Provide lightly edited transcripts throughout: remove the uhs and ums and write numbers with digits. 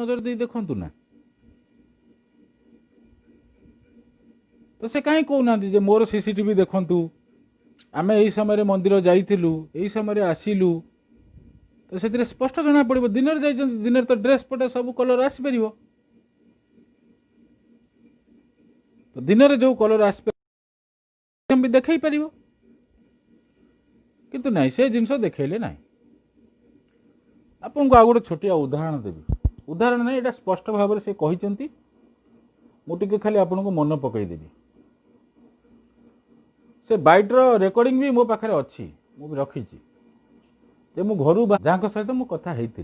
नजर दे देखु ना तो से कहीं कहना मोर सीसीटीवी देखु आम यही समय मंदिर जाइलु यही समय आसिलु तो से स्पष्ट जना पड़ो दिन दिन तो ड्रेस पटे सब कलर आसपर तो दिन में जो कलर आसपर भी देख पार किंतु नहीं से जिनस देखले ना आपन को आ गोटे छोटिया उदाहरण देवी उदाहरण नहीं ये स्पष्ट भाव से कहते मुझे खाली आपन को मन पकईदेवी से बाइट्र रेकर्डिंग भी मो पाखे अच्छी मुझे रखी जे मु घर जहाँ सहित मु कथा होती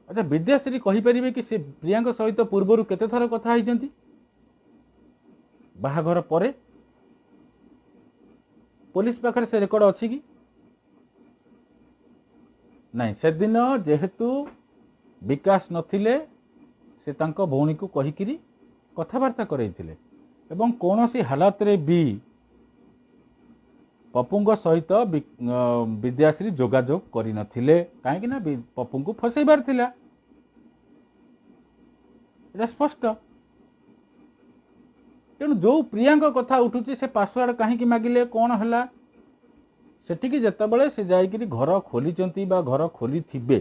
अच्छा विद्याश्री कहीपर कि से प्रिया सहित पूर्वर केते थर कथा होती बाहाघर पर पुलिस पाखे से रेकर्ड अच्छी कि नहीं से दिन जेहेतु विकास नथिले से तांको भौणी को कहीकिरी कथबार्ता करैथिले एवं कौन सी हालत रे भी पप्पू सहित विद्याश्री जोगाजोग करि नथिले काहेकि ना पप्पू को फसैबार थिला एटा स्पष्ट तेणु जो प्रिया कथा उठुची से पासवर्ड कहीं मागिले कौन है सेठिकी जेतेबेले से जाइकिरी घर खोली बा घर खोली थिबे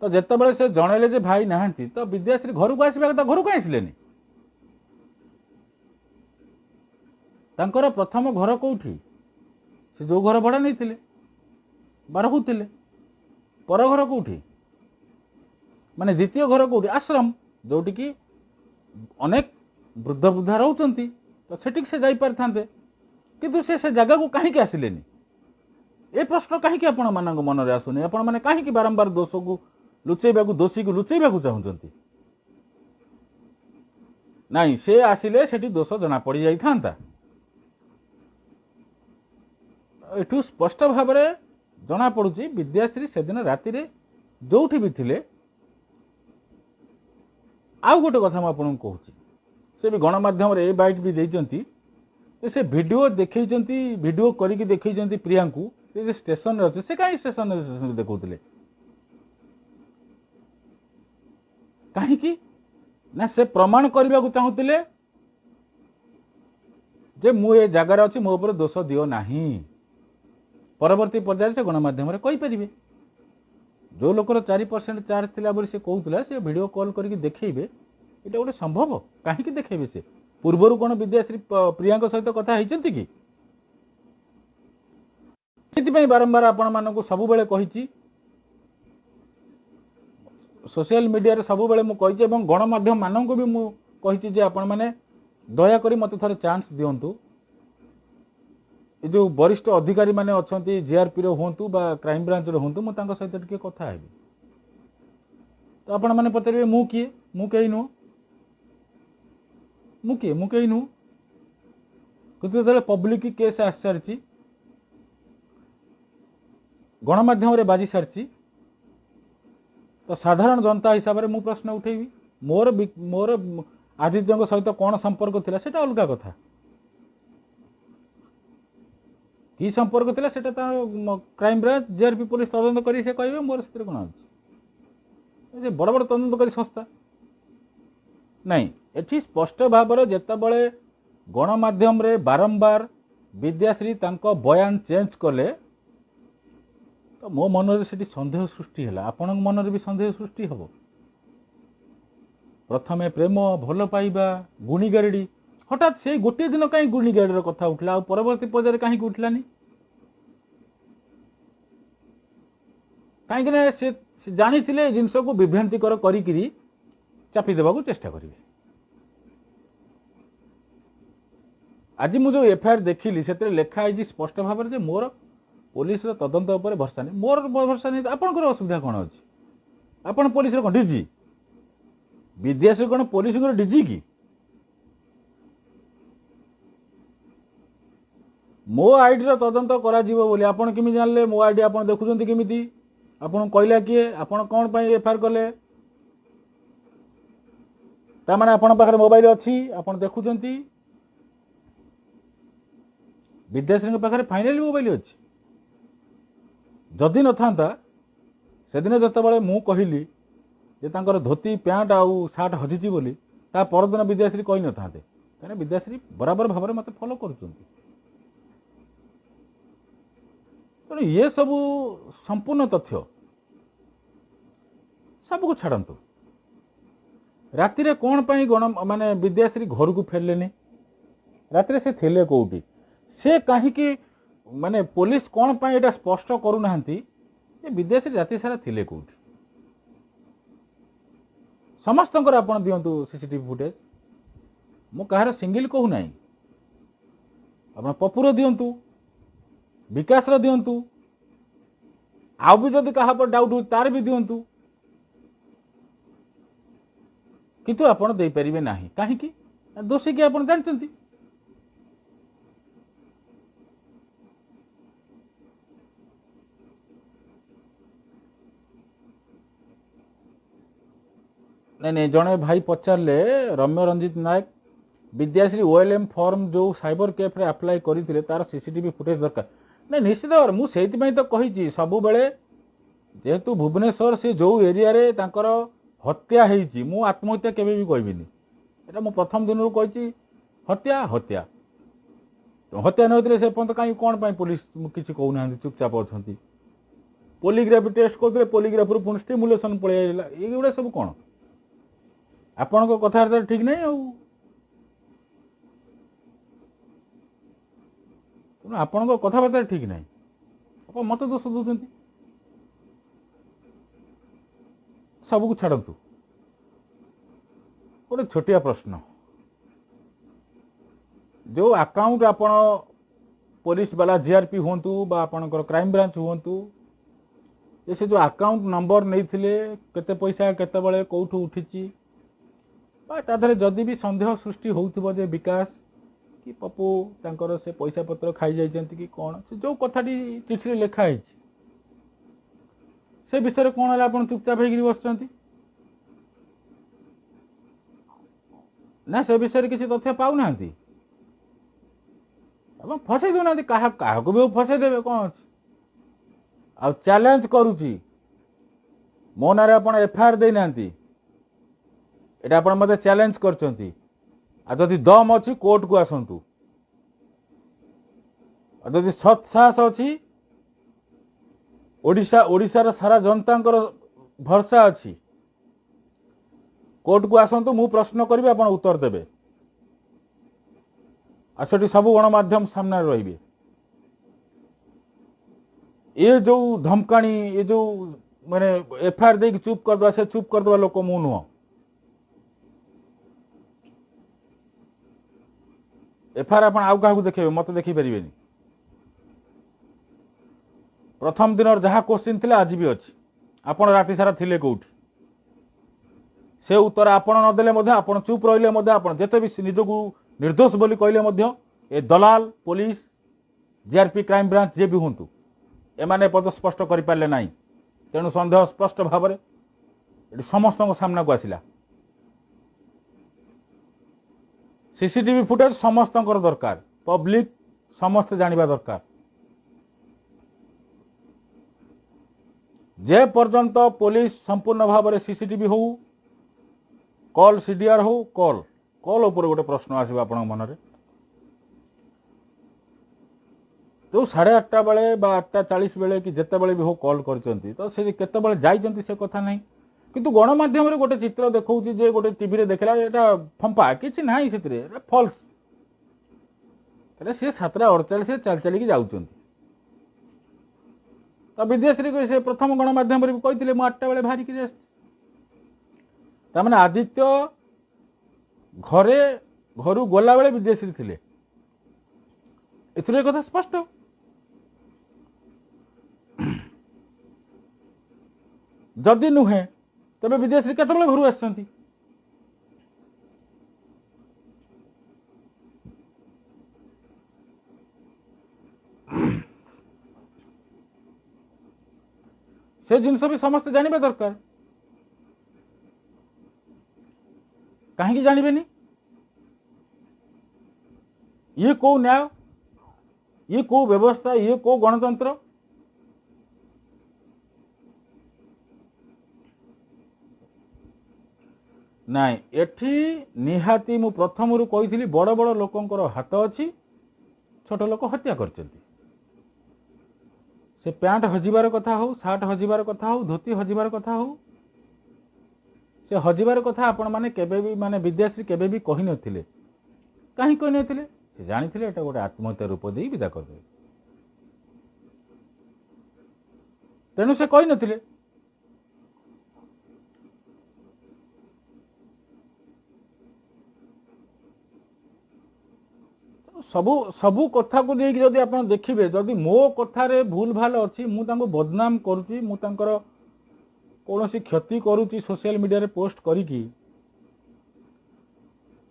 तो जेतेबेले से जनइले जे भाई नाहंती तो विद्याश्री घर को आसबा कथा घर को आसिलेनी तांकर प्रथम घर कोठी से जो घर भड़ा नहीं थिले रहुथिले पर घर कोठी माने द्वितीय घर कोठी आश्रम जोटी की अनेक वृद्ध वृद्धा रहउचंती तो सेटिक से जाई पारथांते किंतु से जगह को कहीं आसिलेनी ए प्रश्न कहीं आपण मान मन में आसुनी आपण मैंने कहीं बारंबार दोष को लुचेबा दोषी को लुचेबा चाहते नहीं से आसिले सेठी दोष जना पड़ जाई थांता एठू स्पष्ट भाव में जना पड़ुची विद्याश्री से दिन राति जो भी थिले आउ गोटे कथा मुझे कहूँ से भी गणमाध्यम ए बाइट भी देइचंती से वीडियो देखैचंती वीडियो करके देखैचंती प्रिया को स्टेशन रे अच्छे से कहीं स्टेशन देखौतिले कहीं ना से प्रमाण करने को चाहूतिले जे मु ए जगार अच्छी मो ऊपर दोष दियो नाही परवर्ती पर्याय से गणमाध्यम कही पारे जो लोकर 4% चार्ज थिला बोली से कहूला से वीडियो कॉल करके देखेबे एटा गोटे संभव कहीं देखेबे से पूर्वर कौन विद्याश्री प्रिया सहित कथा होती कि बारंबार आपण मानक सब बेले कही सोशल मीडिया रे सब बेले मुझे गणमाध्यम मान को भी मुझे आपण मैंने दयाकोरी मत थे चांस दिंतु जो वरिष्ठ अधिकारी माने अच्छा जीआरपी हूँ बा क्राइम ब्रांच हूँ मुझे सहित टे कथा हेबी तो आपण मैंने पचारे मु किए मु कहीं नुह मु कहीं नुह किंतु जो पब्लिक केस आस सारी गणमाध्यम रे बाजी सारी तो साधारण जनता हिसाब से मु प्रश्न उठेबी मोर मोर आदित्य सहित कौन संपर्क थिला सेटा अलग कथा कि संपर्क थिला सेटा क्राइम ब्रांच जीआरपी पुलिस तदंत करी से कहबे मोर से कौन अच्छे बड़ बड़ तदंतकारी संस्था नहीं एठी स्पष्ट भाव में जेतेबेले गणमाध्यम रे बारंबार विद्याश्री तांको बयान चेंज कले तो मो मन में सन्देह सृष्टि है आपण मन में भी सन्देह सृष्टि हम प्रथमे प्रेम भल पाइबा गुणीगारेडी हठात से गोटे दिन कहीं गुणीगारेडी कथा उठला परवर्ती पर्याय कहीं उठलानी कहीं से जानी जिनस को विभ्रांतिकर करी चापी देवा चेष्टा करेंगे आज मुझे एफआईआर देखिली से लिखाई स्पष्ट भाव में मोर पुलिस तदंत उपर भरसा नहीं मोर भरसा नहीं आपंकर असुविधा कौन अच्छी आपन पुलिस कौन डीजी विद्याश्री कौन पुलिस डीजी की मो आईडी तदंत कर आपन केमी जानले मो आईडी आप देखुं केमी आपन कहला किए आपन कौन पाई एफआईआर कले तामाने आपन पाखरे मोबाइल अच्छी आपन देखुचंती विद्याश्री पाखरे फाइनाल मोबाइल अच्छी जदि न था ସେଦିନ ଯେତେବେଳେ ମୁଁ କହିଲି ଯେ ତାଙ୍କର ଧୋତି ପ୍ୟାଣ୍ଟ ଆଉ ସାର୍ଟ ହଜିଛି ବୋଲି, ତା ପରଦିନ ବିଦ୍ୟାଶ୍ରୀ କହିନଥାନ୍ତେ, କାହିଁକିନା ବିଦ୍ୟାଶ୍ରୀ ବରାବର ଭାବରେ ମୋତେ ଫଲୋ କରୁଛନ୍ତି। ତେଣୁ ଇଏ ସବୁ ସମ୍ପୂର୍ଣ୍ଣ ତଥ୍ୟ। ସବୁକୁ ଛାଡ଼ନ୍ତୁ, ରାତିରେ କ'ଣ ପାଇଁ ମାନେ ବିଦ୍ୟାଶ୍ରୀ ଘରକୁ ଫେରିଲେନି? ରାତିରେ ସେ ଥିଲେ କୋଉଠି? ସେ କାହିଁକି ମାନେ ପୋଲିସ କ'ଣ ପାଇଁ ଏଇଟା ସ୍ପଷ୍ଟ କରୁନାହାନ୍ତି ଯେ ବିଦ୍ୟାଶ୍ରୀ ରାତି ସାରା ଥିଲେ କୋଉଠି? ସମସ୍ତଙ୍କର ଆପଣ ଦିଅନ୍ତୁ ସିସିଟିଭି ଫୁଟେଜ। ମୁଁ କାହାର ସିଙ୍ଗିଲ କହୁନାହିଁ। ଆପଣ ପପୁର ଦିଅନ୍ତୁ, ବିକାଶର ଦିଅନ୍ତୁ, ଆଉ ବି ଯଦି କାହା ଉପରେ ଡାଉଟ୍ ହଉଛି ତାର ବି ଦିଅନ୍ତୁ, କିନ୍ତୁ ଆପଣ ଦେଇପାରିବେ ନାହିଁ। କାହିଁକି? ଦୋଷୀ କି ଆପଣ ଜାଣିଛନ୍ତି। ନାଇଁ ନାଇଁ, ଜଣେ ଭାଇ ପଚାରିଲେ, ରମ୍ୟ ରଞ୍ଜିତ ନାୟକ, ବିଦ୍ୟାଶ୍ରୀ OLM ଫର୍ମ ଯେଉଁ ସାଇବର କ୍ୟାଫ୍ରେ ଆପ୍ଲାଏ କରିଥିଲେ ତାର ସିସିଟିଭି ଫୁଟେଜ ଦରକାର। ନାଇଁ, ନିଶ୍ଚିତ ଭାବରେ ମୁଁ ସେଇଥିପାଇଁ ତ କହିଛି, ସବୁବେଳେ ଯେହେତୁ ଭୁବନେଶ୍ୱର ସେ ଯେଉଁ ଏରିଆରେ ତାଙ୍କର ହତ୍ୟା ହେଇଛି, ମୁଁ ଆତ୍ମହତ୍ୟା କେବେ ବି କହିବିନି। ଏଇଟା ମୁଁ ପ୍ରଥମ ଦିନରୁ କହିଛି, ହତ୍ୟା ହତ୍ୟା ହତ୍ୟା ନ ହେଇଥିଲେ ସେ ପର୍ଯ୍ୟନ୍ତ କାହିଁକି କ'ଣ ପାଇଁ ପୋଲିସ କିଛି କହୁନାହାନ୍ତି, ଚୁପଚାପ ଅଛନ୍ତି? ପୋଲିଗ୍ରାଫି ଟେଷ୍ଟ କରୁଥିଲେ, ପୋଲିଗ୍ରାଫରୁ ପୁଣି ଷ୍ଟିମୁଲେସନ୍ ପଳେଇ ଆସିଲା। ଏଇଗୁଡ଼ା ସବୁ କ'ଣ? ଆପଣଙ୍କ କଥାବାର୍ତ୍ତା ଠିକ୍ ନାହିଁ ଆଉ। ତେଣୁ ଆପଣଙ୍କ କଥାବାର୍ତ୍ତା ଠିକ୍ ନାହିଁ, ଆପଣ ମୋତେ ଦୋଷ ଦେଉଛନ୍ତି। ସବୁକୁ ଛାଡ଼ନ୍ତୁ, ଗୋଟେ ଛୋଟିଆ ପ୍ରଶ୍ନ। ଯେଉଁ ଆକାଉଣ୍ଟ ଆପଣ ପୋଲିସ ବାଲା GRP ହୁଅନ୍ତୁ ବା ଆପଣଙ୍କର କ୍ରାଇମ ବ୍ରାଞ୍ଚ ହୁଅନ୍ତୁ, ସେ ଯେଉଁ ଆକାଉଣ୍ଟ ନମ୍ବର ନେଇଥିଲେ, କେତେ ପଇସା କେତେବେଳେ କେଉଁଠୁ ଉଠିଛି, ବା ତା ଦେହରେ ଯଦି ବି ସନ୍ଦେହ ସୃଷ୍ଟି ହେଉଥିବ ଯେ ବିକାଶ କି ପପୁ ତାଙ୍କର ସେ ପଇସା ପତ୍ର ଖାଇଯାଇଛନ୍ତି କି କ'ଣ, ସେ ଯେଉଁ କଥାଟି ଚିଠିରେ ଲେଖା ହେଇଛି ସେ ବିଷୟରେ କ'ଣ ହେଲା ଆପଣ ଚୁପଚାପ ହେଇକିରି ବସୁଛନ୍ତି? ନା ସେ ବିଷୟରେ କିଛି ତଥ୍ୟ ପାଉନାହାନ୍ତି? ଆପଣ ଫସେଇ ଦେଉନାହାନ୍ତି, କାହାକୁ ବି ଫସେଇ ଦେବେ, କ'ଣ ଅଛି? ଆଉ ଚ୍ୟାଲେଞ୍ଜ କରୁଛି, ମୋ ନାଁରେ ଆପଣ FIR ଦେଇନାହାନ୍ତି, এটা ଆପଣ ମୋତେ ଚ୍ୟାଲେଞ୍ଜ କରିଛନ୍ତି। ଆଉ ଯଦି ଦମ ଅଛି କୋର୍ଟକୁ ଆସନ୍ତୁ, ଆଉ ଯଦି ସତ୍ ସାହସ ଅଛି, ଓଡ଼ିଶାର ସାରା ଜନତାଙ୍କର ଭରସା ଅଛି, କୋର୍ଟକୁ ଆସନ୍ତୁ, ମୁଁ ପ୍ରଶ୍ନ କରିବି, ଆପଣ ଉତ୍ତର ଦେବେ, ଆଉ ସେଠି ସବୁ ଗଣମାଧ୍ୟମ ସାମ୍ନାରେ ରହିବେ। ଏ ଯେଉଁ ଧମକାଣି, ଏ ଯେଉଁ ମାନେ FIR ଦେଇକି ଚୁପ୍ କରିଦେବା, ସେ ଚୁପ୍ କରିଦେବା ଲୋକ ମୁଁ ନୁହଁ। FIR ଆପଣ ଆଉ କାହାକୁ ଦେଖେଇବେ, ମୋତେ ଦେଖେଇ ପାରିବେନି। ପ୍ରଥମ ଦିନର ଯାହା କୋଶ୍ଚିନ୍ ଥିଲା ଆଜି ବି ଅଛି, ଆପଣ ରାତି ସାରା ଥିଲେ କୋଉଠି? ସେ ଉତ୍ତର ଆପଣ ନଦେଲେ ମଧ୍ୟ, ଆପଣ ଚୁପ୍ ରହିଲେ ମଧ୍ୟ, ଆପଣ ଯେତେ ବି ନିଜକୁ ନିର୍ଦ୍ଦୋଷ ବୋଲି କହିଲେ ମଧ୍ୟ, ଏ ଦଲାଲ ପୋଲିସ GRP କ୍ରାଇମ ବ୍ରାଞ୍ଚ ଯିଏ ବି ହୁଅନ୍ତୁ, ଏମାନେ ପଦ ସ୍ପଷ୍ଟ କରିପାରିଲେ ନାହିଁ। ତେଣୁ ସନ୍ଦେହ ସ୍ପଷ୍ଟ ଭାବରେ ଏଠି ସମସ୍ତଙ୍କ ସାମ୍ନାକୁ ଆସିଲା। ସିସିଟିଭି ଫୁଟେଜ ସମସ୍ତଙ୍କର ଦରକାର, ପବ୍ଲିକ ସମସ୍ତେ ଜାଣିବା ଦରକାର। ଯେ ପର୍ଯ୍ୟନ୍ତ ପୋଲିସ ସମ୍ପୂର୍ଣ୍ଣ ଭାବରେ ସିସିଟିଭି ହଉ, କଲ୍ CDR ହଉ, କଲ୍ ଉପରେ ଗୋଟେ ପ୍ରଶ୍ନ ଆସିବ ଆପଣଙ୍କ ମନରେ। ଯେଉଁ 8:30 ବେଳେ ବା 8:40 ବେଳେ କି ଯେତେବେଳେ ବି ହଉ କଲ୍ କରିଛନ୍ତି, ତ ସେ କେତେବେଳେ ଯାଇଛନ୍ତି ସେ କଥା ନାହିଁ। କିନ୍ତୁ ଗଣମାଧ୍ୟମରେ ଗୋଟେ ଚିତ୍ର ଦେଖାଉଛି ଯେ ଗୋଟେ ଟିଭିରେ ଦେଖିଲା, ଏଇଟା ଫମ୍ପା, କିଛି ନାହିଁ ସେଥିରେ, ଏଇଟା ଫଲ୍ସ। ସେ 7:48 ଚାଲି ଚାଲିକି ଯାଉଛନ୍ତି। ତ ବିଦ୍ୟାଶ୍ରୀ ସେ ପ୍ରଥମ ଗଣମାଧ୍ୟମରେ ବି କହିଥିଲେ, ମୁଁ 8ଟା ବେଳେ ବାହାରିକି ଆସିଛି। ତାମାନେ ଆଦିତ୍ୟ ଘରୁ ଗଲାବେଳେ ବିଦ୍ୟାଶ୍ରୀ ଥିଲେ, ଏଥିରୁ ଏ କଥା ସ୍ପଷ୍ଟ। ଯଦି ନୁହେଁ ତେବେ ବିଦ୍ୟାଶ୍ରୀ କେତେବେଳେ ଘରୁ ଆସିଛନ୍ତି? ସେ ଜିନିଷ ବି ସମସ୍ତେ ଜାଣିବା ଦରକାର। କାହିଁକି ଜାଣିବେନି? ଇଏ କୋଉ ନ୍ୟାୟ, ଇଏ କୋଉ ବ୍ୟବସ୍ଥା, ଇଏ କୋଉ ଗଣତନ୍ତ୍ର? ନାଇଁ ଏଠି ନିହାତି ମୁଁ ପ୍ରଥମରୁ କହିଥିଲି ବଡ଼ ବଡ଼ ଲୋକଙ୍କର ହାତ ଅଛି, ଛୋଟ ଲୋକ ହତ୍ୟା କରିଛନ୍ତି। ସେ ପ୍ୟାଣ୍ଟ ହଜିବାର କଥା ହଉ, ସାର୍ଟ ହଜିବାର କଥା ହଉ, ଧୋତି ହଜିବାର କଥା ହଉ, ସେ ହଜିବାର କଥା ଆପଣମାନେ କେବେ ବି ମାନେ ବିଦେଶୀ କେବେ ବି କହିନଥିଲେ। କାହିଁ କହିନଥିଲେ? ସେ ଜାଣିଥିଲେ ଏଟା ଗୋଟେ ଆତ୍ମହତ୍ୟା ରୂପ ଦେଇ ବିଦା କରିଦେବେ, ତେଣୁ ସେ କହିନଥିଲେ। ସବୁ ସବୁ କଥାକୁ ନେଇକି ଯଦି ଆପଣ ଦେଖିବେ, ଯଦି ମୋ କଥାରେ ଭୁଲ ଭାଲ ଅଛି, ମୁଁ ତାଙ୍କୁ ବଦନାମ କରୁଛି, ମୁଁ ତାଙ୍କର କୌଣସି କ୍ଷତି କରୁଛି ସୋସିଆଲ ମିଡ଼ିଆରେ ପୋଷ୍ଟ କରିକି,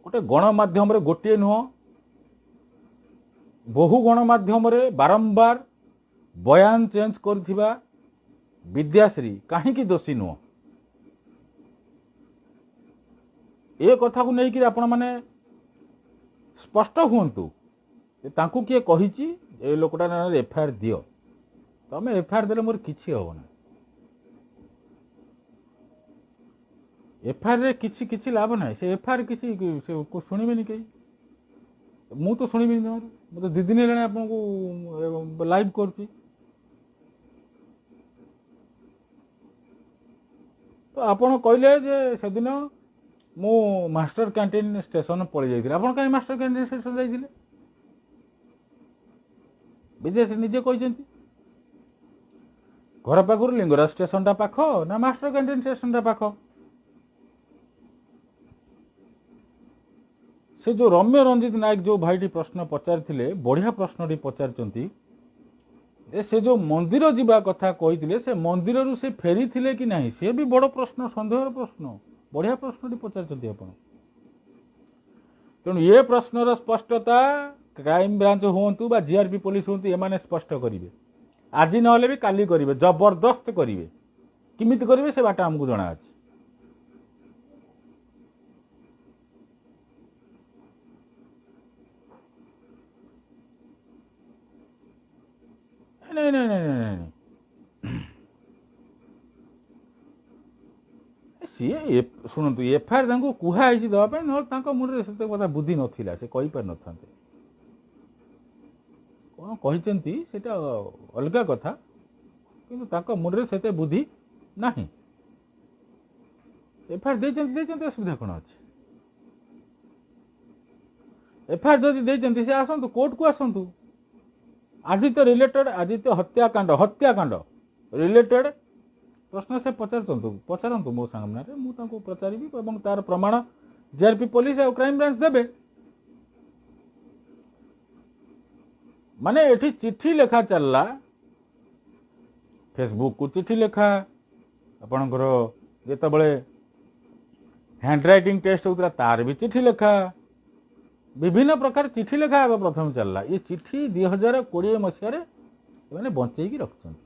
ଗୋଟେ ଗଣମାଧ୍ୟମରେ ଗୋଟିଏ ନୁହଁ ବହୁ ଗଣମାଧ୍ୟମରେ ବାରମ୍ବାର ବୟାନ ଚେଞ୍ଜ କରୁଥିବା ବିଦ୍ୟାଶ୍ରୀ କାହିଁକି ଦୋଷୀ ନୁହଁ? ଏ କଥାକୁ ନେଇକି ଆପଣମାନେ ସ୍ପଷ୍ଟ ହୁଅନ୍ତୁ ଯେ ତାଙ୍କୁ କିଏ କହିଛି ଏ ଲୋକଟା ନାଁରେ ଏଫଆଇଆର ଦିଅ। ତମେ ଏଫଆଇଆର ଦେଲେ ମୋର କିଛି ହବ ନା। ଏଫଆଇଆରରେ କିଛି କିଛି ଲାଭ ନାହିଁ। ସେ ଏଫଆଇଆର କିଛି ସେ ଶୁଣିବେନି କେହି। ମୁଁ ତ ଶୁଣିବିନି ଜମାରୁ। ମୁଁ ତ 2 ଦିନ ହେଲାଣି ଆପଣଙ୍କୁ ଲାଇଭ୍ କରୁଛି। ତ ଆପଣ କହିଲେ ଯେ ସେଦିନ ମୁଁ ମାଷ୍ଟର କ୍ୟାଣ୍ଟିନ୍ ଷ୍ଟେସନ ପଳେଇ ଯାଇଥିଲି। ଆପଣ କାହିଁ ମାଷ୍ଟର କ୍ୟାଣ୍ଟିନ୍ ଷ୍ଟେସନ ଯାଇଥିଲେ? ବିଦେଶୀ ନିଜେ କହିଛନ୍ତି ଘର ପାଖରୁ ଲିଙ୍ଗରାଜ ଷ୍ଟେସନଟା ପାଖ ନା ମାଷ୍ଟର କ୍ୟାଣ୍ଟିନ୍ ଷ୍ଟେସନଟା ପାଖ। ସେ ଯେଉଁ ରମ୍ୟ ରଞ୍ଜିତ ନାୟକ ଯେଉଁ ଭାଇଟି ପ୍ରଶ୍ନ ପଚାରିଥିଲେ, ବଢ଼ିଆ ପ୍ରଶ୍ନଟି ପଚାରିଛନ୍ତି ଯେ ସେ ଯେଉଁ ମନ୍ଦିର ଯିବା କଥା କହିଥିଲେ, ସେ ମନ୍ଦିରରୁ ସେ ଫେରିଥିଲେ କି ନାହିଁ, ସେ ବି ବଡ଼ ପ୍ରଶ୍ନ, ସନ୍ଦେହର ପ୍ରଶ୍ନ। ବଢ଼ିଆ ପ୍ରଶ୍ନଟି ପଚାରିଛନ୍ତି ଆପଣ। ତେଣୁ ଏ ପ୍ରଶ୍ନର ସ୍ପଷ୍ଟତା କ୍ରାଇମବ୍ରାଞ୍ଚ ହୁଅନ୍ତୁ ବା ଜିଆରପି ପୋଲିସ ହୁଅନ୍ତୁ, ଏମାନେ ସ୍ପଷ୍ଟ କରିବେ। ଆଜି ନହେଲେ ବି କାଲି କରିବେ, ଜବରଦସ୍ତ କରିବେ। କେମିତି କରିବେ ସେ ବାଟ ଆମକୁ ଜଣାଅଛି। ନାଇଁ ନାଇଁ ନାଇଁ ନାଇଁ ନାଇଁ ସିଏ ଶୁଣନ୍ତୁ, ଏଫଆଇଆର ତାଙ୍କୁ କୁହାଯାଇଛି ଦେବା ପାଇଁ, ନହେଲେ ତାଙ୍କ ମୁଣ୍ଡରେ ସେତେ କଥା ବୁଦ୍ଧି ନଥିଲା, ସେ କହିପାରିନଥାନ୍ତେ। କ'ଣ କହିଛନ୍ତି ସେଇଟା ଅଲଗା କଥା, କିନ୍ତୁ ତାଙ୍କ ମୁଣ୍ଡରେ ସେତେ ବୁଦ୍ଧି ନାହିଁ। ଏଫଆଇଆର ଦେଇଛନ୍ତି, ଅସୁବିଧା କ'ଣ ଅଛି? ଏଫଆଇଆର ଯଦି ଦେଇଛନ୍ତି ସେ ଆସନ୍ତୁ, କୋର୍ଟକୁ ଆସନ୍ତୁ। ଆଦିତ୍ୟ ରିଲେଟେଡ୍, ଆଦିତ୍ୟ ହତ୍ୟାକାଣ୍ଡ ରିଲେଟେଡ୍ ପ୍ରଶ୍ନ ସେ ପଚାରନ୍ତୁ ମୋ ସାମ୍ନାରେ, ମୁଁ ତାଙ୍କୁ ପଚାରିବି ଏବଂ ତାର ପ୍ରମାଣ ଜିଆରପି ପୋଲିସ ଆଉ କ୍ରାଇମବ୍ରାଞ୍ଚ ଦେବେ। ମାନେ ଏଠି ଚିଠି ଲେଖା ଚାଲିଲା, ଫେସବୁକକୁ ଚିଠି ଲେଖା, ଆପଣଙ୍କର ଯେତେବେଳେ ହ୍ୟାଣ୍ଡରାଇଟିଂ ଟେଷ୍ଟ ହେଉଥିଲା ତାର ବି ଚିଠି ଲେଖା, ବିଭିନ୍ନ ପ୍ରକାର ଚିଠି ଲେଖା ଏବେ ପ୍ରଥମେ ଚାଲିଲା। ଏ ଚିଠି 2020 ମସିହାରେ ସେମାନେ ବଞ୍ଚେଇକି ରଖିଛନ୍ତି।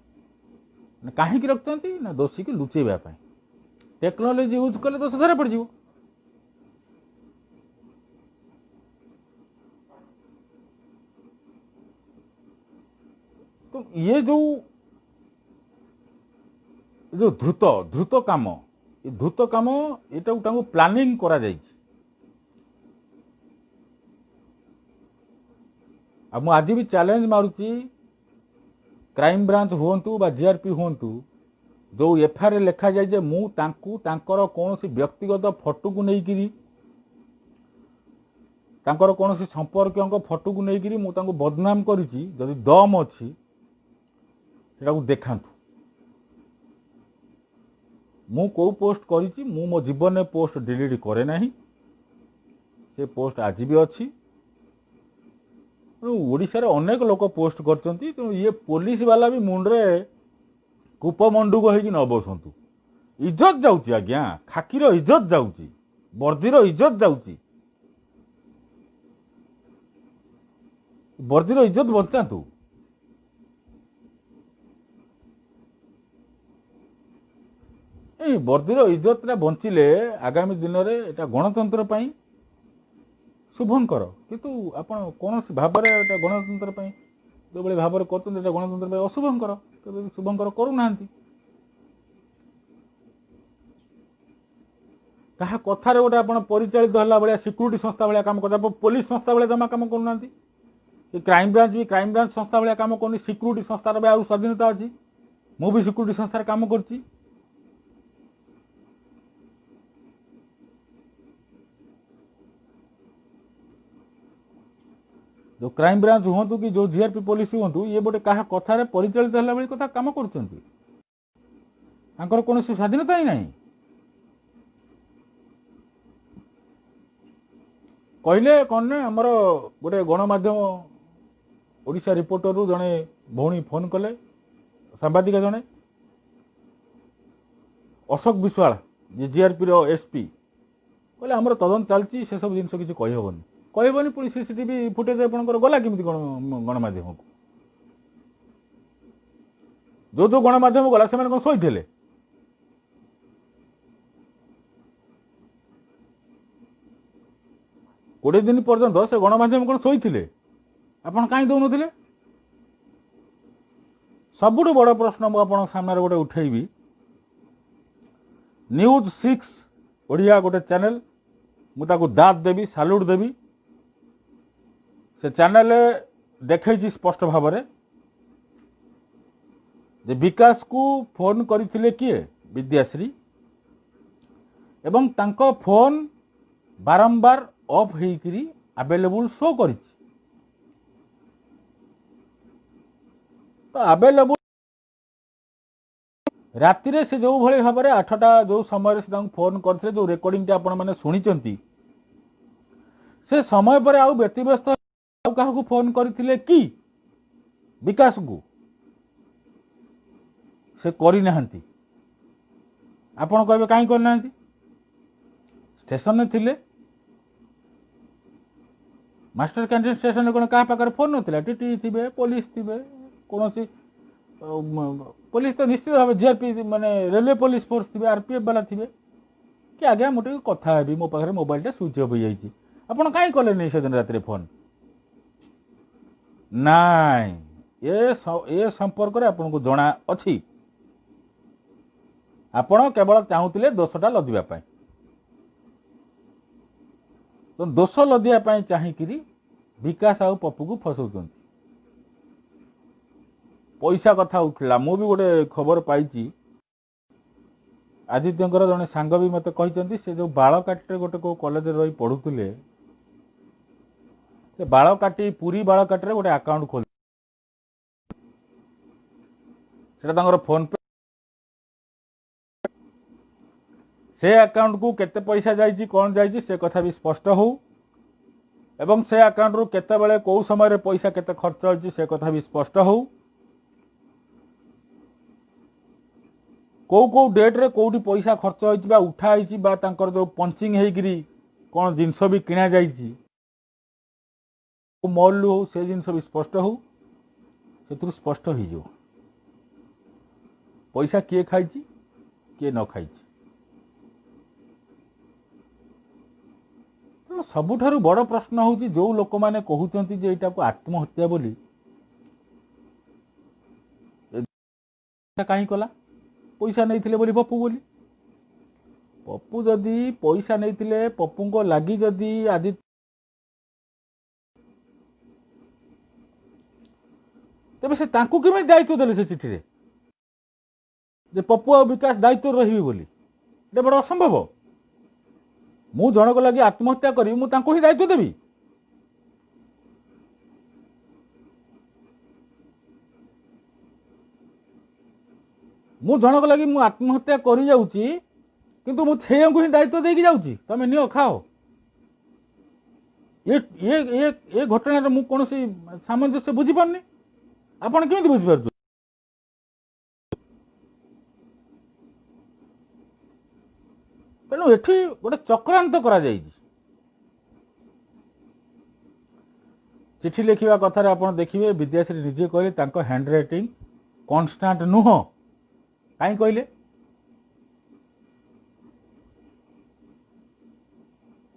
କାହିଁକି ରଖିଛନ୍ତି ନା ଦୋଷୀକି ଲୁଚେଇବା ପାଇଁ। ଟେକ୍ନୋଲୋଜି ୟୁଜ୍ କଲେ ଦୋଷ ଧରା ପଡ଼ିଯିବ। ତ ଇଏ ଯୋଉ ଦ୍ରୁତ କାମ, ଏ ଦ୍ରୁତ କାମ ଏଟାକୁ ତାଙ୍କୁ ପ୍ଲାନିଂ କରାଯାଇଛି। ଆଉ ମୁଁ ଆଜି ବି ଚ୍ୟାଲେଞ୍ଜ ମାରୁଛି, କ୍ରାଇମବ୍ରାଞ୍ଚ ହୁଅନ୍ତୁ ବା ଜିଆରପି ହୁଅନ୍ତୁ, ଯେଉଁ ଏଫଆଇଆରରେ ଲେଖାଯାଏ ଯେ ମୁଁ ତାଙ୍କର କୌଣସି ବ୍ୟକ୍ତିଗତ ଫଟୋକୁ ନେଇକିରି, ତାଙ୍କର କୌଣସି ସମ୍ପର୍କୀୟଙ୍କ ଫଟୋକୁ ନେଇକିରି ମୁଁ ତାଙ୍କୁ ବଦନାମ କରିଛି, ଯଦି ଦମ ଅଛି ସେଟାକୁ ଦେଖାନ୍ତୁ। ମୁଁ କେଉଁ ପୋଷ୍ଟ କରିଛି, ମୁଁ ମୋ ଜୀବନରେ ପୋଷ୍ଟ ଡିଲିଟ୍ କରେ ନାହିଁ, ସେ ପୋଷ୍ଟ ଆଜି ବି ଅଛି। ତେଣୁ ଓଡ଼ିଶାରେ ଅନେକ ଲୋକ ପୋଷ୍ଟ କରିଛନ୍ତି। ତେଣୁ ଇଏ ପୋଲିସ ବାଲା ବି ମୁଣ୍ଡରେ କୂପମଣ୍ଡୁକ ହେଇକି ନ ବସନ୍ତୁ। ଇଜ୍ଜତ ଯାଉଛି ଆଜ୍ଞା, ଖାକିର ଇଜ୍ଜତ ଯାଉଛି, ବର୍ଦ୍ଦିର ଇଜ୍ଜତ ଯାଉଛି। ବର୍ଦ୍ଦିର ଇଜ୍ଜତ ବଞ୍ଚାନ୍ତୁ। এই ବର୍ଦ୍ଦିର ଇଜ୍ଜତଟା ବଞ୍ଚିଲେ ଆଗାମୀ ଦିନରେ ଏଟା ଗଣତନ୍ତ୍ର ପାଇଁ ଶୁଭଙ୍କର। କିନ୍ତୁ ଆପଣ କୌଣସି ଭାବରେ ଏଟା ଗଣତନ୍ତ୍ର ପାଇଁ ଯେଉଁଭଳି ଭାବରେ କରୁଛନ୍ତି, ଏଟା ଗଣତନ୍ତ୍ର ପାଇଁ ଅଶୁଭଙ୍କର, କେବେ ବି ଶୁଭଙ୍କର କରୁନାହାନ୍ତି। कहा कथार गोटे आप परिचालित है भाया सिक्यूरीटी संस्था भाया काम करते पुलिस संस्था भाया जमा कम करूना क्राइम ब्रांच भी क्राइम ब्रांच संस्था भाया काम कर सिक्यूरीटी संस्थार भी आउ स्वाधीनता अच्छी मु भी सिक्यूरीटी संस्थार काम कर जो क्राइम ब्रांच हूँ कि जो जीआरपी पुलिस हूँ ये गोटे क्या कथार परिचालित है भाई कथा काम कर कौन स्वाधीनता ही नहीं कहले कौन ना आमर गोटे गणमाध्यम ओडिशा रिपोर्टर रु जड़े भौणी फोन कले सांबादिक जड़े अशोक विश्वाल जे जीआरपी रो एसपी कहले आमर तदंत चलती से सब जिन किसी कहबनी पुणी सीसीटीवी फुटेज आपंकर गला केमी गणमाध्यम को जो गणमाध्यम गला से कौन शोते 20 दिन पर्यंत से गणमाध्यम कौन शोते आपड़ कहीं दौन सबुठ बड़ प्रश्न मुझे सामने गोटे उठेबी न्यूज 6 ओडिया गोटे चैनल मुझे दाद देवी साल्यूट देवी से चैनल देखी स्पष्ट भाव जे विकास को फोन करथिले किए विद्याश्री एवं तांको फोन बारंबार ऑफ होइकरी अवेलेबल शो करिछि तो अवेलेबल राति रे से जो भली भाव 8टा जो समय से फोन करथिले जो रेकॉर्डिंग आपण माने सुनिचंती से समय पर आउ व्यतिव्यस्त आउ काहू फोन करथिले कि विकास को से करी नाहंती आपण कहबे काहे कर नाहंती स्टेशन में थिले मास्टर कैंटीन स्टेशन कोन का पाकर फोन नथिला टीटी थिबे पुलिस थिबे कोनोसी पुलिस तो निश्चित भाव जीआरपी माने रेलवे पुलिस फोर्स थिबे आरपीएफ वाला थिबे कि आगे मोटे कथा हेबी मो पाखरे मोबाइल टा स्विच ऑफ हो जाईची आपण काहे कले नै से दिन रात रे फोन नाइ ये संपर्क रे आपण को जणा अछि आपण केवल चाहूतिले दोषटा लदिबा पाई तो दोष लदिया पाई चाहिकिरी विकास आउ पप्पू को फसौछन पैसा कथा उठला मु भी गोटे खबर पाइची आदित्यंकर जने सांग भी मते कहिसंती से जो बाळकाटी गोटे को कॉलेज रही पढुतले से बाळकाटी पूरी बाळकाटी रे गोटे अकाउंट खोल सेटा तांगर फोन पे से अकाउंट को केते पैसा जाइछि कोन जाइछि से कथा भी स्पष्ट हो एवं से अकाउंट रो केते बेले को समय रे पैसा केते खर्च होछि से कथा भी स्पष्ट हो को डेट रे कोठी पैसा खर्च होछि बा उठा होछि बा तांकर जो पंचिंग हेगिरी कोन जिंस भी किना जाइछि मॉल हो से जिंस भी स्पष्ट हो सेतु स्पष्ट हो जो पैसा किए खाइछि किए न खाइछि सबुठारु बड़ प्रश्न होची जो लोक माने कहउचंती जे एटा को आत्महत्या बोली काहे कला पैसा नैथिले बोली पप्पू बोली पप्पू जदी पैसा नैथिले पप्पू को लागी जदी आदित्य तबे से तांकू किमे दायित्व देले से चिठी रे जे पप्पू और विकास दायित्व रहिबे बोली एटा बड़ असंभव मु जनक लगी आत्महत्या करी मु तांको ही दायित्व देबी मु जनक लगी मु आत्महत्या करी जाउची किंतु मु थेय को ही दायित्व देकी जाउची तमे नियो खाओ ये घटना रे मु कोनसी सामंजस्य बुझी पारनी आपण केमिति बुझी पारछु तेणु एठी गोटे चक्रांत करा जाइछि चिठी लिखिबा कथारे आपण देखिबे विद्याश्री निजे कहले तांको हैंड राइटिंग कांस्टेंट नुह काई कहले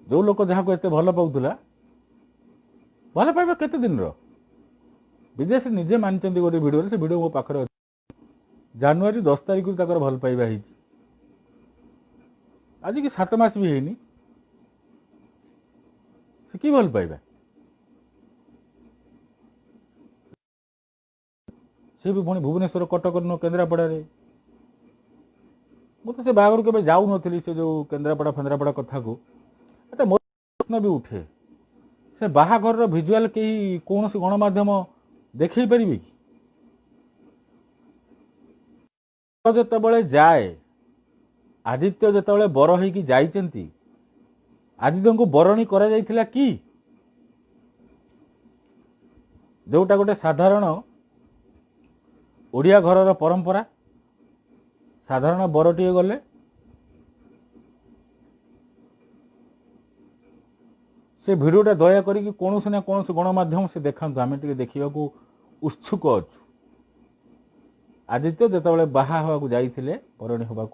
जो लोक जहाँ को एते भल पाउथला भल पाइबा केते दिन रो विद्याश्री निजे मानचंदी गोटे वीडियो रे से वीडियो मो पाखरे जनवरी 10 तारिख को ताकर भल पाइबा हिची आज कि 7 मास भी है से कि भल पाइबा सी भी पुणी भुवनेश्वर कटक न केन्द्रापड़ा मुझे से बाहर के जाऊ नी से जो केन्द्रापड़ा फेन्द्रापड़ा कथा को मोर प्रश्न भी उठे से बाहाघर भिजुआल कहीं कौन गणमाध्यम देखे पारे कि जिते जाए आदित्य जिते बर हो आदित्य को बरणी करा जाइथिला कि जोटा गोटे साधारण ओडिया घरर परंपरा साधारण बरटीए गले से भिडियोटा दया करी कौन ना कौन गणमाध्यम से देखा आम टे देखा उत्सुक अच्छु आदित्य जिते बाहा हवा जाइथिले बरणी हवा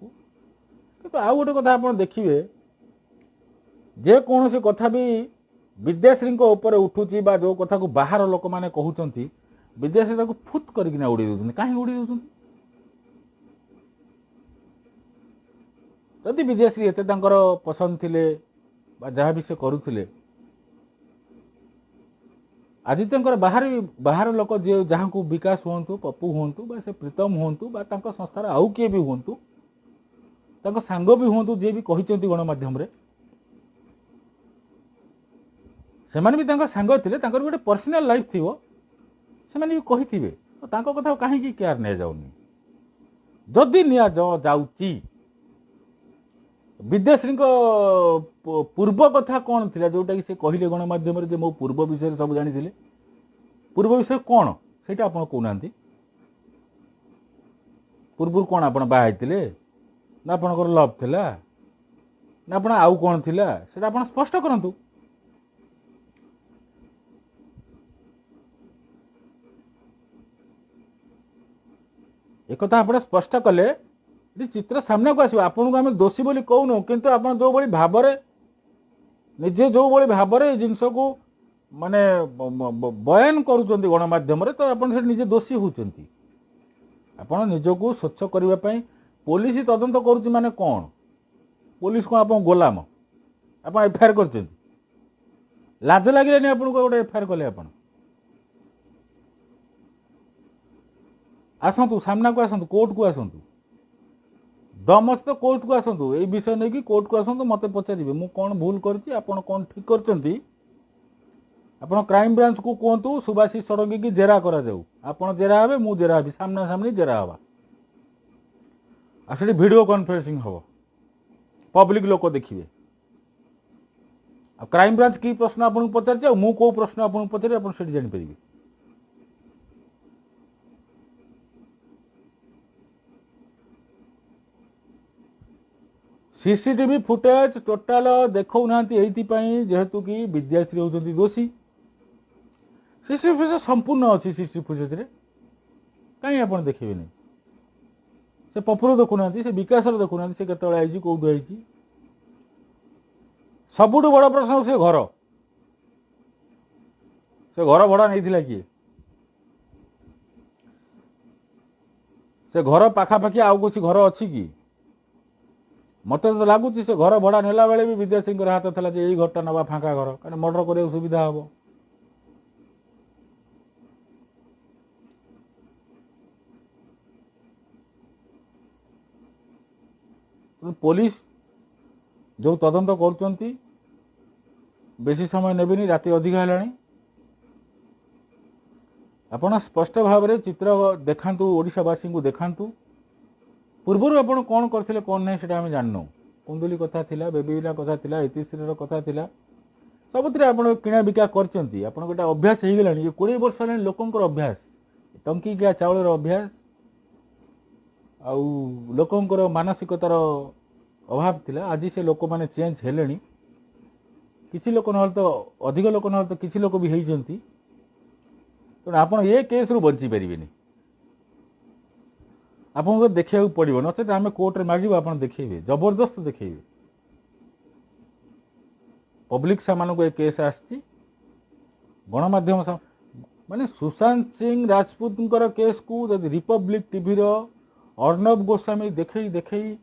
किंतु आउ गोटे कथा आप देखिए जे कौन सी कथा भी विद्याश्री ऊपर उठुची बा जो कथा को बाहर लोक मैंने कहते विद्याश्री फुत करके उड़ी दौरान कहीं उड़ी दौरान जदि विद्याश्री एत पसंद थिले जहाँ भी से करुले आदित्य बाहर लोक जे जहाँ को विकास हूँ पप्पू हूँ से प्रीतम हूँ संस्थार आउ किए भी हूँ सांग भी हूँ जी भी कहते गणमाध्यम से भी सांग थे गोटे पर्सनाल लाइफ थी से भी कही कथा कहीं केयर नि जाऊनी जदि नि जाऊँगी विद्याश्री पूर्व कथा कौन थी जोटा कि से कहले गणमाध्यम मो पूर्व विषय सब जानी पूर्व विषय कौन से आप कहना पूर्व कौन आप बाहर ना आपंकर लव थिला ना आप आउ कौन थिला से आप स्पष्ट करंतु एक आप स्पष्ट कले चित्र सामने को आसो आपन को आम दोषी बोली कहूनु किंतु आप जो बड़ी भाव निजे जो बड़ी भाव जिनस को माने बयान करुँच गणमाध्यम तो आप निजे दोषी होती आपड़ निजक स्वच्छ करने पुलिस तदंत करुँच माने कौन पुलिस को आप गोलाम आप एफआईआर कर लाज लगे आपको गोटे एफआईआर कले आप आसतु सामना को आसतु कोर्ट को आसतु दम तो कोर्ट को आसतु ये विषय नहीं कि कोर्ट को आसतु मत पचारे मु कौन भूल कर कौन ठीक कर क्राइम ब्रांच को कहतु सुभाषिष षडंगी की जेरा करा जाऊ आपन जेरा हे मु जेरा हे सामना सामनी जेरा हवा आसे वीडियो कॉन्फ्रेंसिंग हम पब्लिक लोक देखिए क्राइम ब्रांच की प्रश्न आपको पचार मु कौ प्रश्न आपको पचारे आप जानीपर सीसीटीवी फुटेज टोटाल देखौ ना जेहेतु कि विद्याश्री होती दोषी सीसीटीवी फुटेज संपूर्ण अच्छी सीसीटीवी फुटेज कहीं आप देखिए नहीं से पपुर देखुना से विकास देखुना से केतले आई कौटू आई सबुठ बड़ प्रश्न से घर भड़ा नहीं किए से घर पाखापाखि आउ कुछ घर अच्छी कि मत तो लगुच से घर भड़ा नेला बेले भी विद्याश्री हाथ था यही घरटा नवा फांका घर कहीं मर्डर करने सुविधा हम पुलिस जो तदंत कर बेसी समय नेबिनी राति अधिक है आपड़ स्पष्ट भाव में चित्र देखातु ओडिशावासी को देखातु पूर्वर आप कौन करते कौन नहीं से आम जानू कुंदुली कथा थिला बेबीला कथा थिला इतिश्री कथा थिला सबुत आप किणा बिका कर गोटे अभ्यास हो गला 20 वर्ष है लोकंर अभ्यास टंकिकिया चाउल अभ्यास आउ लोकंर मानसिकतार अभाव थिला आज से लोक मैंने चेंज हेले किसी लोक ना तो अधिक लोक ना तो किसी लोक भी होती तेणु आप ये केस रु बची पारे आपको देखा पड़ो नचेत आम कोर्टे मांगू आप देखेबे जबरदस्त देखेबे पब्लिक से केस आसी गणमाध्यम माने सुशांत सिंह राजपूत केस को रिपब्लिक टीवी अर्णव गोस्वामी देखे देखे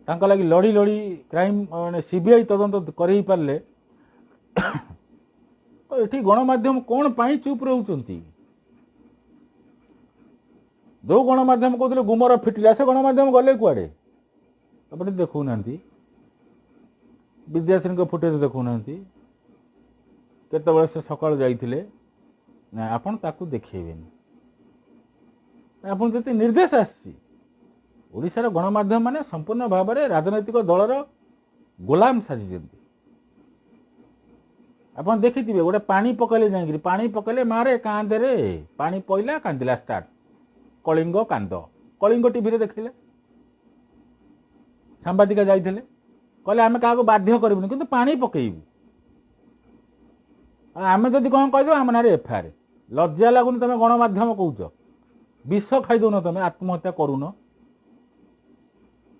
तांका लगी लड़ी लड़ी क्राइम माने सीबीआई तदंत करई पारले तो एठी गणमाध्यम कौन पाई चुप रहउचंती जो गणमाध्यम कहते गुमर फिटिला से गणमाध्यम गले कुआडे अपने देखु नांती विद्याश्री फुटेज देखु नांती केतबेले से सकाळ जाइथिले ना आपण ताकू देखिबेनी आपण जति निर्देश आसी ओडिशार गणमाध्यम माने संपूर्ण भाव में राजनैतिक दलर गोलाम साजिଛନ୍ତି ଆପଣ ଦେଖିଥିବେ ଗୋଟେ ପାଣି ପକେଇଲେ ଯାଇକିରି ପାଣି ପକେଇଲେ ମାରେ କାନ୍ଦରେ ପାଣି ପଇଲା କାନ୍ଦିଲା ଷ୍ଟାର୍ଟ କଳିଙ୍ଗ କାନ୍ଦ କଳିଙ୍ଗ ଟିଭିରେ ଦେଖିଲେ ସାମ୍ବାଦିକା ଯାଇଥିଲେ କହିଲେ ଆମେ କାହାକୁ ବାଧ୍ୟ କରିବୁନି କିନ୍ତୁ ପାଣି ପକେଇବୁ ଆମେ ଯଦି କ'ଣ କହିଦେବୁ ଆମ ନାଁରେ ଏଫଆଇଆର ଲଜ୍ଜା ଲାଗୁନି ତମେ ଗଣମାଧ୍ୟମ କହୁଛ ବିଷ ଖାଇଦଉନ ତମେ ଆତ୍ମହତ୍ୟା କରୁନ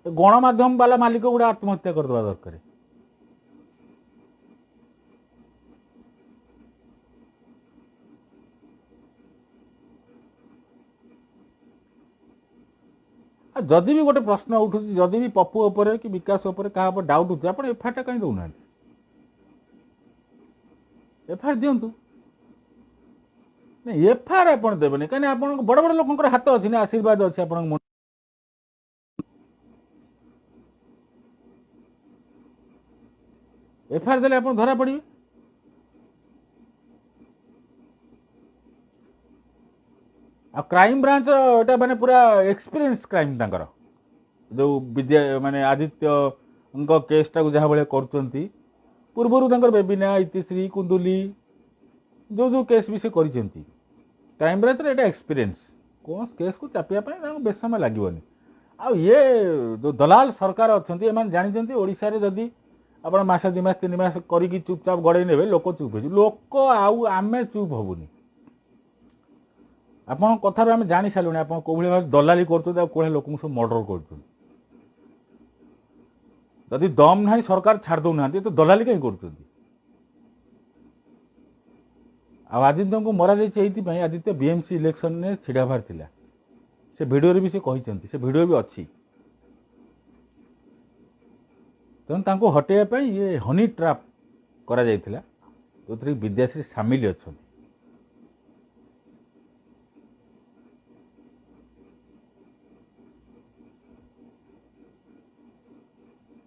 ଗଣମାଧ୍ୟମ ବାଲା ମାଲିକ ଗୁଡ଼ା ଆତ୍ମହତ୍ୟା କରିଦେବା ଦରକାର जदि भी गोटे प्रश्न उठू जदि भी पप्पू उपर कि विकास उपर क्या डाउट उठे आप एफआईआर कहीं दौना एफआईआर दिंतु एफआईआर आप देवेनि कहीं आप बड़ बड़ लोक हाथ अच्छी ना आशीर्वाद अच्छे आप एफआईआर देले आप धरा पड़े आ क्राइम ब्रांच एटा माने पूरा एक्सपीरियंस क्राइम तांकर जो विद्या माने आदित्य उनको केस टा जहाँ भाई करचंती पूर्वरु तांकर बेबिना इतिश्री कुंदुली जो जो केस भी से करिसेंती क्राइम ब्रांच रे एटा एक्सपीरियंस कोन केस को चापिया पय तांको बेस समय लागीवनी आ ये जो दलाल सरकार अछंती एमान जानिचंती ओडिसा रे जदी आपण मास 2 मास 3 मास करिकी चुपचाप गड़े नेबे लोक चुप हो लोक आउ आमे चुप होबुनी आपण कथार आम जानी सारे आप भाई दलाली कर लोक सब मर्डर कर जदि दम ना सरकार छाड़ दौना तो दलाली कहीं कर आदित्य को मरा जाइए आदित्य बीएमसी इलेक्शन में छिड़ा बाहर थिला से वीडियो भी से कहते से वीडियो भी अच्छी तेणु हटेगा ये हनी ट्राप करा जाइथिला जो विद्याश्री सामिल अच्छा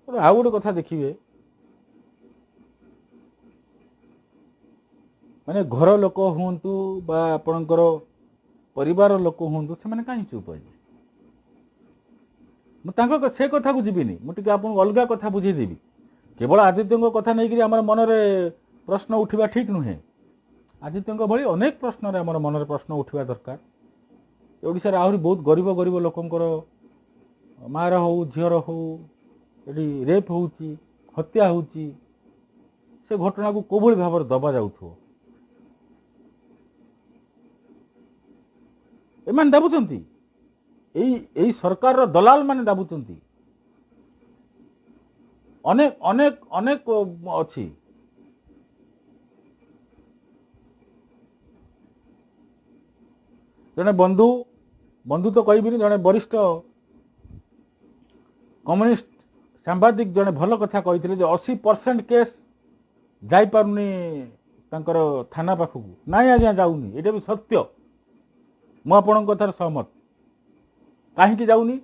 आउ गोटे कथा देखिए माने घर लोक हूँ बा आपणकर परिवार लोक हूँ से कहीं चुप मुझे से कथा को जीविनी मुझे आप अलग कथा बुझेदेवी केवल आदित्य कथा नहीं आम मन में प्रश्न उठा ठीक नुहे आदित्य भाई अनेक प्रश्न आम मन में प्रश्न उठा दरकार ओडिशा रे आहरी बहुत गरीब गरीब लोकंकर मार हो झीर हो ये रेप होची हत्या होची से घटना को कोभली भाव दबा जाउथो एमान दाबुचंती एई सरकार रो दलाल माने दाबुचंती अनेक अनेक अनेक अछि जने बंधु बंधु तो कहबिनी जने वरिष्ठ कम्युनिस्ट सांबादिक जने भल कथा कही 80% केस जापारुनी थाना पाखक नाई आज्ञा जाऊनी ये भी सत्य मुझे कथार सहमत कहीं जाऊनी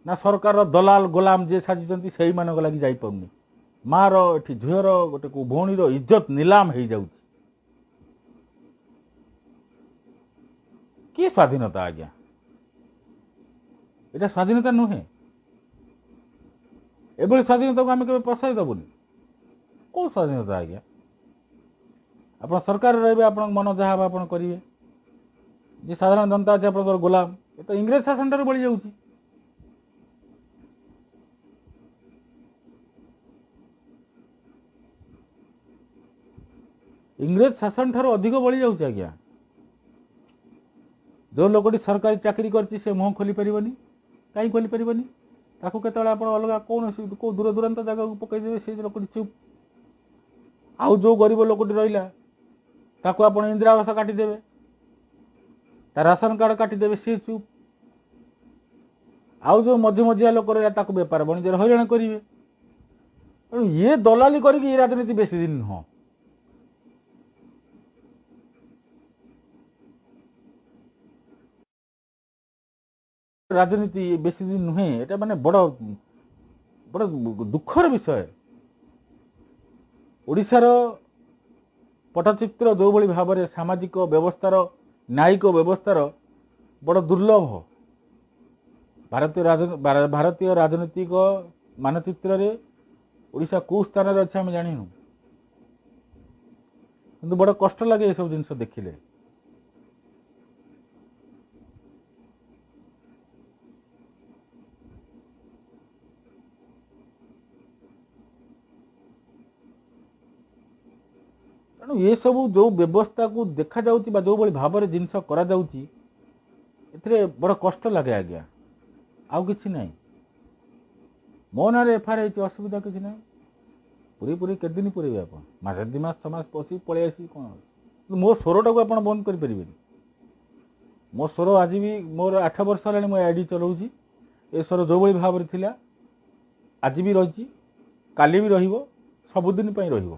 ना सरकार दलाल गोलाम जे साजिचंती सेही मानक लगी जापारुनी मार एठी झीर गोटे को भौणी इज्जत नीलाम हो जाउची कि स्वाधीनता आज्ञा एटा स्वाधीनता नुहे एभली स्वाधीनता को आम के प्रसाद देवुनि कौ स्वाधीनता आज्ञा आप सरकार रे आप मन जहाँ आप करेंगे जी साधारण जनता अच्छे आप गोलाम ये तो इंग्रेज शासन ठार बढ़ी जाऊँ इंग्रेज शासन ठार अधिक बढ़ी जाऊँ आज्ञा जो लोकटी सरकारी चाकरी कर मुह खोली पारनी कहीं खोली पारनी ताकू केतले आप अलग कौन को दूर दूरांत जगह को पकईदे से लोकटी चुप आउ जो गरीब लोकटी रहा ताकू आप इंदिरा आवास काटिदेवे ता राशन कार्ड काटिदेवे सी चुप ଆଉ ଯେଉଁ ମଝିମଝିଆ ଲୋକ ରହିଲା ତାକୁ ବେପାର ବାଣିଜ୍ୟରେ ହଇରାଣ କରିବେ। ତେଣୁ ଇଏ ଦଲାଲି କରିକି ଏ ରାଜନୀତି ବେଶୀ ଦିନ ନୁହଁ। ରାଜନୀତି ବେଶୀ ଦିନ ନୁହେଁ, ଏଟା ମାନେ ବଡ଼ ବଡ଼ ଦୁଃଖର ବିଷୟ। ଓଡ଼ିଶାର ପଟ୍ଟଚିତ୍ର ଯେଉଁଭଳି ଭାବରେ ସାମାଜିକ ବ୍ୟବସ୍ଥାର ନ୍ୟାୟିକ ବ୍ୟବସ୍ଥାର ବଡ଼ ଦୁର୍ଲଭ ଭାରତୀୟ ରାଜନୈତିକ ମାନଚିତ୍ରରେ ଓଡ଼ିଶା କେଉଁ ସ୍ଥାନରେ ଅଛି ଆମେ ଜାଣିନୁ, କିନ୍ତୁ ବଡ଼ କଷ୍ଟ ଲାଗେ ଏସବୁ ଜିନିଷ ଦେଖିଲେ। ତେଣୁ ଏସବୁ ଯେଉଁ ବ୍ୟବସ୍ଥାକୁ ଦେଖାଯାଉଛି ବା ଯେଉଁଭଳି ଭାବରେ ଜିନିଷ କରାଯାଉଛି, ଏଥିରେ ବଡ଼ କଷ୍ଟ ଲାଗେ ଆଜ୍ଞା, ଆଉ କିଛି ନାହିଁ। ମୋ ନାଁରେ ଏଫଆଇଆର୍ ହେଇଛି, ଅସୁବିଧା କିଛି ନାହିଁ। ପୁରୀ କେତେ ଦିନ ପୁରେଇବେ ଆପଣ? ମାସେ 2 ମାସ 6 ମାସ ପଶିକି ପଳେଇ ଆସିବି କ'ଣ? କିନ୍ତୁ ମୋ ସ୍ୱରଟାକୁ ଆପଣ ବନ୍ଦ କରିପାରିବେନି। ମୋ ସ୍ୱର ଆଜି ବି, ମୋର 8 ବର୍ଷ ହେଲାଣି ମୁଁ ଆଇଡି ଚଲାଉଛି। ଏ ସ୍ୱର ଯେଉଁଭଳି ଭାବରେ ଥିଲା ଆଜି ବି ରହିଛି, କାଲି ବି ରହିବ, ସବୁଦିନ ପାଇଁ ରହିବ।